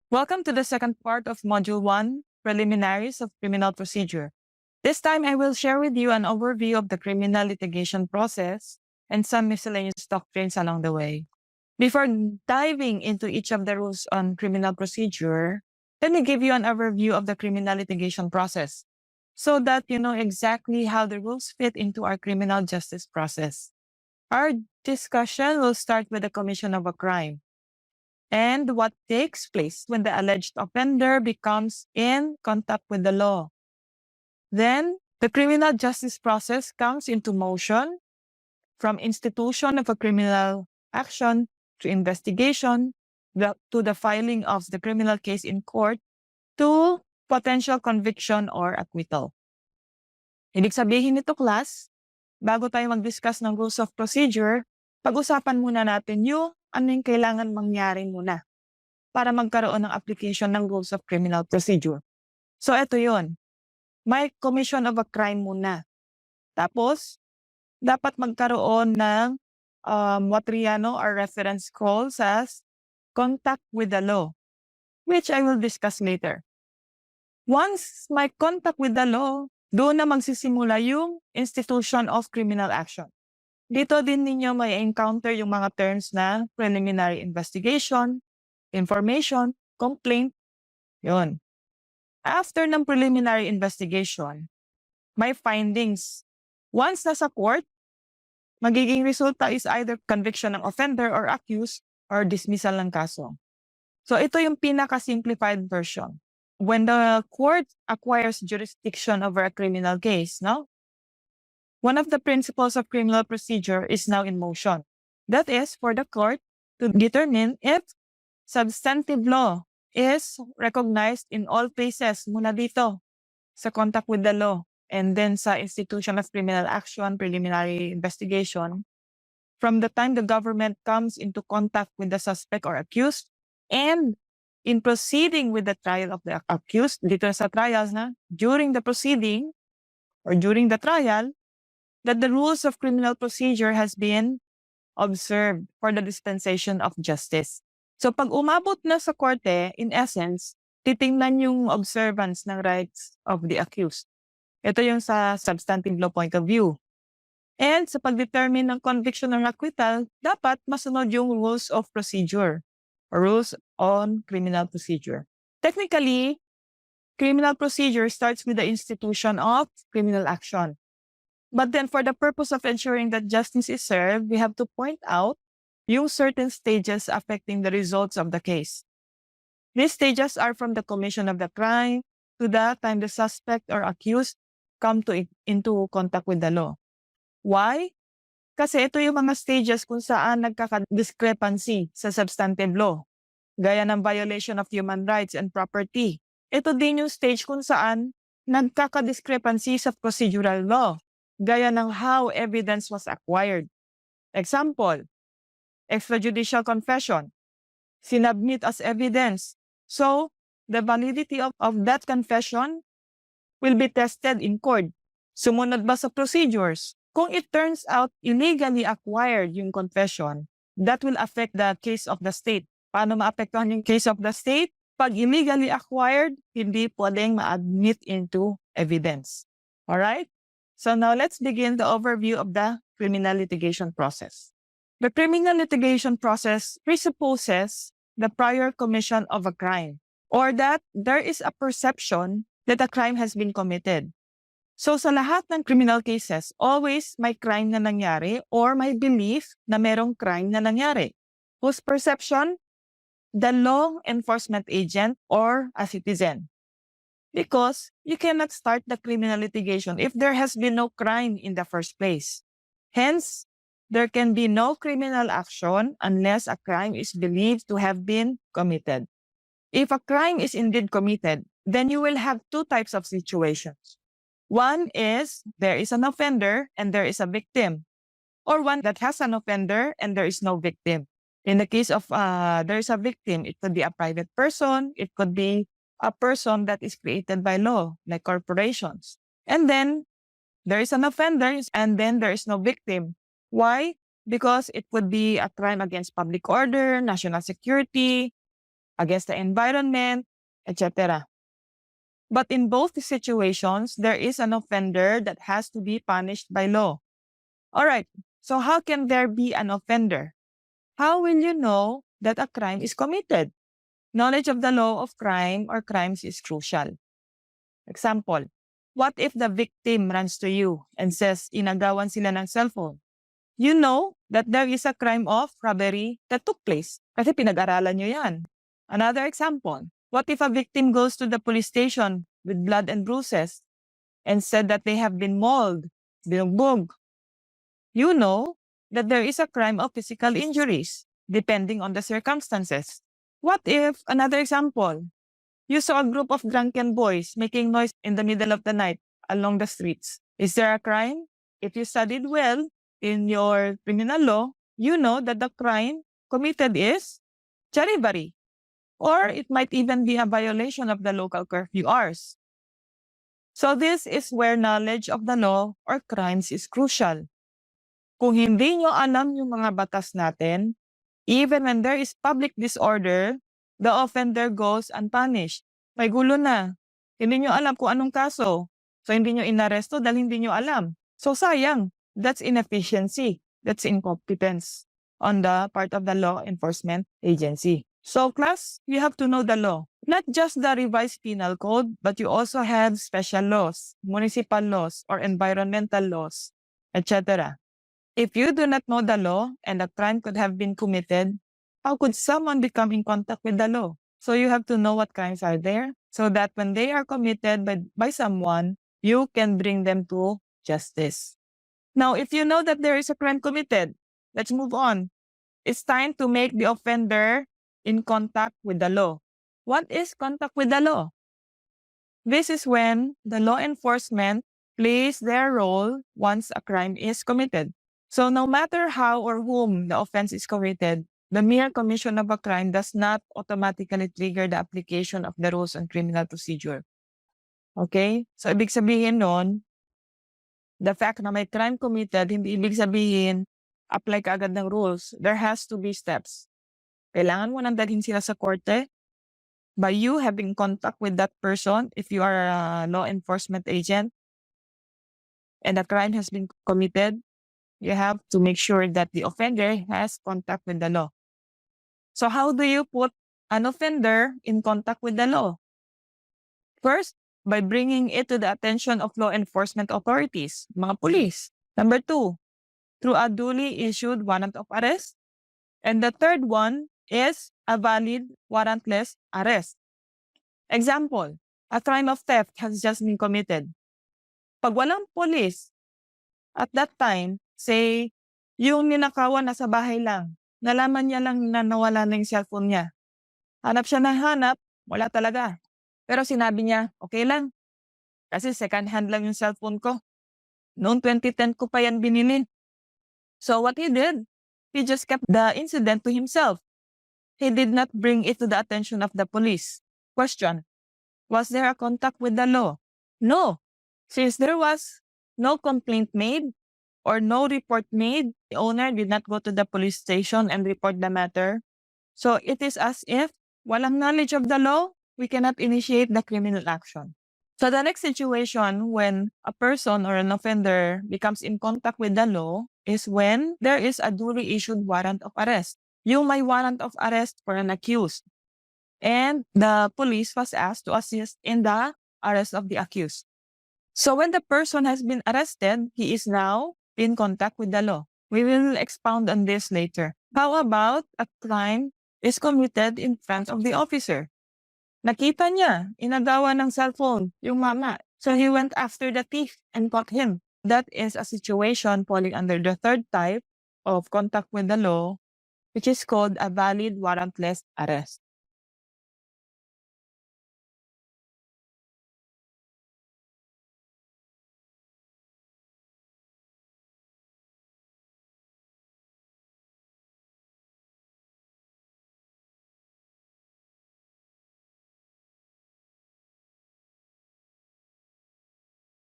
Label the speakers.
Speaker 1: Welcome to the second part of Module 1, Preliminaries of Criminal Procedure. This time, I will share with you an overview of the criminal litigation process and some miscellaneous doctrines along the way. Before diving into each of the rules on criminal procedure, let me give you an overview of the criminal litigation process so that you know exactly how the rules fit into our criminal justice process. Our discussion will start with the commission of a crime and what takes place when the alleged offender becomes in contact with the law. Then, the criminal justice process comes into motion from institution of a criminal action to investigation to the filing of the criminal case in court to potential conviction or acquittal. Ibig sabihin nito, class, bago tayo mag-discuss ng rules of procedure, pag-usapan muna natin yung ano yung kailangan mangyari muna para magkaroon ng application ng rules of criminal procedure. So, ito yun. May commission of a crime muna. Tapos, dapat magkaroon ng what Riano or reference calls as contact with the law, which I will discuss later. Once may contact with the law, doon na magsisimula yung institution of criminal action. Dito din ninyo may encounter yung mga terms na preliminary investigation, information, complaint, yun. After ng preliminary investigation, may findings. Once nasa court, magiging resulta is either conviction ng offender or accused or dismissal ng kaso. So ito yung pinaka-simplified version. When the court acquires jurisdiction over a criminal case, no? One of the principles of criminal procedure is now in motion. That is for the court to determine if substantive law is recognized in all places mula dito sa contact with the law and then sa institution of criminal action, preliminary investigation, from the time the government comes into contact with the suspect or accused and in proceeding with the trial of the accused, dito sa trials na, during the proceeding or during the trial, that the rules of criminal procedure has been observed for the dispensation of justice. So pag umabot na sa korte, in essence, titingnan yung observance ng rights of the accused. Ito yung sa substantive law point of view. And sa pag-determine ng conviction or acquittal, dapat masunod yung rules of procedure or rules on criminal procedure. Technically, criminal procedure starts with the institution of criminal action. But then for the purpose of ensuring that justice is served, we have to point out yung certain stages affecting the results of the case. These stages are from the commission of the crime to the time the suspect or accused come into contact with the law. Why? Kasi ito yung mga stages kung saan nagkaka-discrepancy sa substantive law, gaya ng violation of human rights and property. Ito din yung stage kung saan nagkaka-discrepancy sa procedural law, gaya ng how evidence was acquired. Example, extrajudicial confession, sinubmit as evidence. So, the validity of that confession will be tested in court. Sumunod ba sa procedures? Kung it turns out illegally acquired yung confession, that will affect the case of the state. Paano maapektuhan yung case of the state? Pag illegally acquired, hindi pwedeng ma-admit into evidence. Alright? So now let's begin the overview of the criminal litigation process. The criminal litigation process presupposes the prior commission of a crime or that there is a perception that a crime has been committed. So sa lahat ng criminal cases, always may crime na nangyari or may belief na merong crime na nangyari. Whose perception? The law enforcement agent or a citizen. Because you cannot start the criminal litigation if there has been no crime in the first place. Hence, there can be no criminal action unless a crime is believed to have been committed. If a crime is indeed committed, then you will have two types of situations. One is there is an offender and there is a victim, or one that has an offender and there is no victim. In the case of there is a victim, it could be a private person, it could be a person that is created by law, like corporations. And then there is an offender and then there is no victim. Why? Because it would be a crime against public order, national security, against the environment, etc. But in both situations, there is an offender that has to be punished by law. All right, so how can there be an offender? How will you know that a crime is committed? Knowledge of the law of crime or crimes is crucial. Example, what if the victim runs to you and says, inagawan sila ng cellphone? You know that there is a crime of robbery that took place kasi pinag-aralan nyo yan. Another example, what if a victim goes to the police station with blood and bruises and said that they have been mauled, binugbog? You know that there is a crime of physical injuries depending on the circumstances. What if, another example, you saw a group of drunken boys making noise in the middle of the night along the streets? Is there a crime? If you studied well in your criminal law, you know that the crime committed is charivari, or it might even be a violation of the local curfew hours. So this is where knowledge of the law or crimes is crucial. Kung hindi nyo alam yung mga batas natin, even when there is public disorder, the offender goes unpunished. May gulo na. Hindi nyo alam kung anong kaso. So hindi nyo inaresto dahil hindi nyo alam. So sayang. That's inefficiency. That's incompetence on the part of the law enforcement agency. So class, you have to know the law. Not just the revised penal code, but you also have special laws, municipal laws, or environmental laws, etc. If you do not know the law and a crime could have been committed, how could someone become in contact with the law? So you have to know what crimes are there so that when they are committed by someone, you can bring them to justice. Now, if you know that there is a crime committed, let's move on. It's time to make the offender in contact with the law. What is contact with the law? This is when the law enforcement plays their role once a crime is committed. So no matter how or whom the offense is committed, the mere commission of a crime does not automatically trigger the application of the rules on criminal procedure. Okay? So ibig sabihin nun, the fact na may crime committed, hindi ibig sabihin, apply ka agad ng rules. There has to be steps. Kailangan mo nang dalhin sila sa korte by you having contact with that person if you are a law enforcement agent and a crime has been committed. You have to make sure that the offender has contact with the law. So how do you put an offender in contact with the law? First, by bringing it to the attention of law enforcement authorities, mga police. Number 2, through a duly issued warrant of arrest. And the third one is a valid warrantless arrest. Example, a crime of theft has just been committed. Pag walang police, at that time, say, yung ninakawan nasa bahay lang, nalaman niya lang na nawala na yung cellphone niya. Hanap siya ng hanap, wala talaga. Pero sinabi niya, okay lang. Kasi second hand lang yung cellphone ko. Noong 2010 ko pa yan binili. So what he did, he just kept the incident to himself. He did not bring it to the attention of the police. Question, was there a contact with the law? No. Since there was no complaint made or no report made, the owner did not go to the police station and report the matter. So it is as if walang knowledge of the law, we cannot initiate the criminal action. So the next situation when a person or an offender becomes in contact with the law is when there is a duly issued warrant of arrest. Yung may warrant of arrest for an accused. And the police was asked to assist in the arrest of the accused. So when the person has been arrested, he is now in contact with the law. We will expound on this later. How about a crime is committed in front of the officer? Nakita niya, inagawa ng cellphone, yung mama. So he went after the thief and caught him. That is a situation falling under the third type of contact with the law, which is called a valid warrantless arrest.